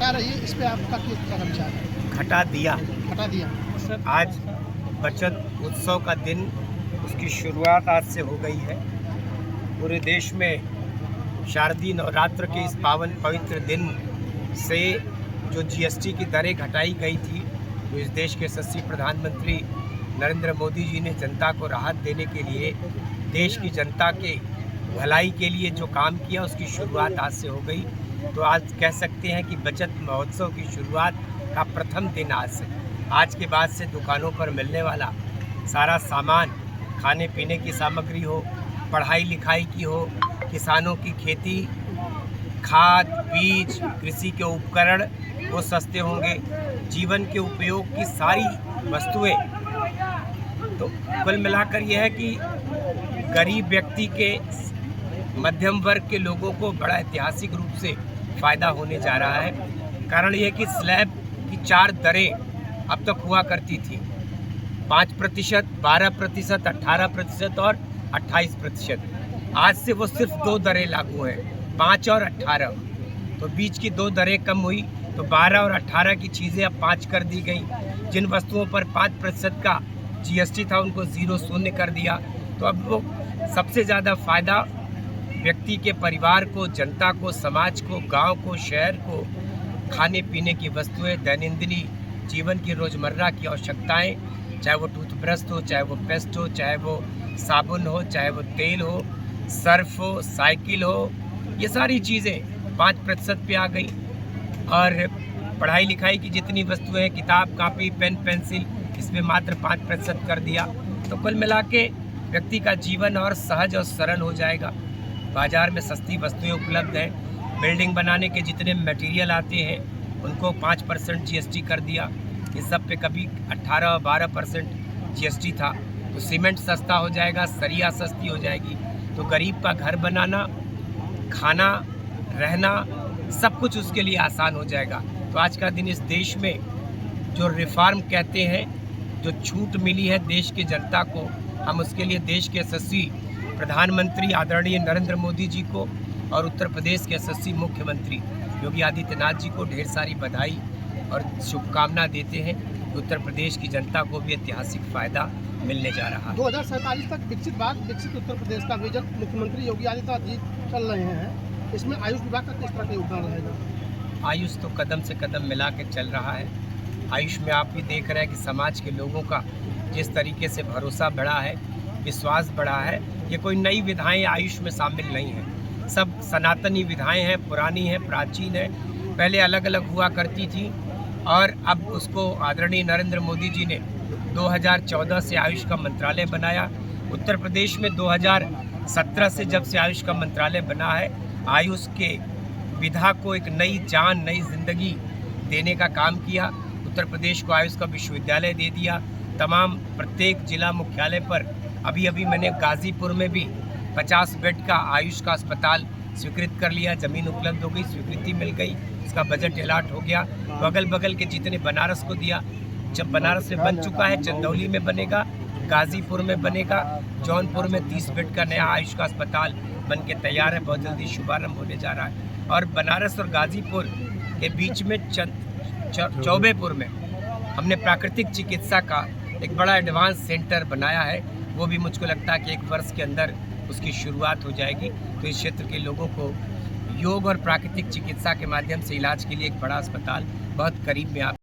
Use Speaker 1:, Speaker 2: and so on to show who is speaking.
Speaker 1: घटा रही है, इस पे आपका क्या विचार है?
Speaker 2: घटा दिया।
Speaker 1: घटा दिया।
Speaker 2: आज बचत उत्सव का दिन, उसकी शुरुआत आज से हो गई है। पूरे देश में शारदीय नवरात्र के इस पावन पवित्र दिन से जो जीएसटी की दरें घटाई गई थी, तो इस देश के यशस्वी प्रधानमंत्री नरेंद्र मोदी जी ने जनता को राहत देने के लिए, देश की जनता के भलाई के लिए जो काम किया, उसकी शुरुआत आज से हो गई। तो आज कह सकते हैं कि बचत महोत्सव की शुरुआत का प्रथम दिन आज से। आज के बाद से दुकानों पर मिलने वाला सारा सामान, खाने पीने की सामग्री हो, पढ़ाई लिखाई की हो, किसानों की खेती, खाद, बीज, कृषि के उपकरण वो सस्ते होंगे। जीवन के उपयोग की सारी वस्तुएं, तो कुल मिलाकर यह है कि गरीब व्यक्ति के, मध्यम वर्ग के लोगों को बड़ा ऐतिहासिक रूप से फ़ायदा होने जा रहा है। कारण यह कि स्लैब की 4 दरें अब तक हुआ करती थी, 5%, 12%, 18% और 28%। आज से वो सिर्फ 2 दरें लागू हैं, 5 और 18। तो बीच की 2 दरें कम हुई, तो 12 और 18 की चीज़ें अब 5 कर दी गई। जिन वस्तुओं पर 5% का जीएसटी था, उनको 0 शून्य कर दिया। तो अब वो सबसे ज़्यादा फ़ायदा व्यक्ति के परिवार को, जनता को, समाज को, गांव को, शहर को, खाने पीने की वस्तुएं, दैनंदिनी जीवन की रोज़मर्रा की आवश्यकताएं, चाहे वो टूथब्रश हो, चाहे वो पेस्ट हो, चाहे वो साबुन हो, चाहे वो तेल हो, सर्फ हो, साइकिल हो, ये सारी चीज़ें 5% पे आ गई। और पढ़ाई लिखाई की जितनी वस्तुएं, किताब, कापी, पेन, पेंसिल, इसमें मात्र 5% कर दिया। तो कुल मिला के व्यक्ति का जीवन और सहज और सरल हो जाएगा। बाज़ार में सस्ती वस्तुएं उपलब्ध हैं। बिल्डिंग बनाने के जितने मटेरियल आते हैं, उनको 5% जीएसटी कर दिया। इस सब पे कभी 18 और 12% जीएसटी था। तो सीमेंट सस्ता हो जाएगा, सरिया सस्ती हो जाएगी। तो गरीब का घर बनाना, खाना, रहना, सब कुछ उसके लिए आसान हो जाएगा। तो आज का दिन इस देश में जो रिफॉर्म कहते हैं, जो छूट मिली है देश की जनता को, हम उसके लिए देश के यशस्वी प्रधानमंत्री आदरणीय नरेंद्र मोदी जी को और उत्तर प्रदेश के यशस्वी मुख्यमंत्री योगी आदित्यनाथ जी को ढेर सारी बधाई और शुभकामना देते हैं। उत्तर प्रदेश की जनता को भी ऐतिहासिक फ़ायदा मिलने जा रहा है।
Speaker 1: 2047 तक विकसित भारत, विकसित उत्तर प्रदेश का विजन मुख्यमंत्री योगी आदित्यनाथ जी चल रहे हैं। इसमें आयुष विभाग का किस तरह का योगदान रहेगा?
Speaker 2: आयुष तो कदम से कदम मिला के चल रहा है। आयुष में आप भी देख रहे हैं कि समाज के लोगों का जिस तरीके से भरोसा बढ़ा है, विश्वास बढ़ा है। ये कोई नई विधाएं आयुष में शामिल नहीं हैं, सब सनातनी विधाएं हैं, पुरानी हैं, प्राचीन हैं, पहले अलग अलग हुआ करती थी। और अब उसको आदरणीय नरेंद्र मोदी जी ने 2014 से आयुष का मंत्रालय बनाया। उत्तर प्रदेश में 2017 से जब से आयुष का मंत्रालय बना है, आयुष के विधा को एक नई जान, नई जिंदगी देने का काम किया। उत्तर प्रदेश को आयुष का विश्वविद्यालय दे दिया। तमाम प्रत्येक जिला मुख्यालय पर अभी मैंने गाज़ीपुर में भी 50 बेड का आयुष का अस्पताल स्वीकृत कर लिया। ज़मीन उपलब्ध हो गई, स्वीकृति मिल गई, इसका बजट अलॉट हो गया। तो अगल बगल के जितने, बनारस को दिया, जब बनारस में बन चुका है, चंदौली में बनेगा, गाज़ीपुर में बनेगा, जौनपुर में 30 बेड का नया आयुष का अस्पताल बन के तैयार है, बहुत जल्दी शुभारंभ होने जा रहा है। और बनारस और गाज़ीपुर के बीच में चौबेपुर में हमने प्राकृतिक चिकित्सा का एक बड़ा एडवांस सेंटर बनाया है। वो भी मुझको लगता है कि 1 वर्ष के अंदर उसकी शुरुआत हो जाएगी। तो इस क्षेत्र के लोगों को योग और प्राकृतिक चिकित्सा के माध्यम से इलाज के लिए एक बड़ा अस्पताल बहुत करीब में आप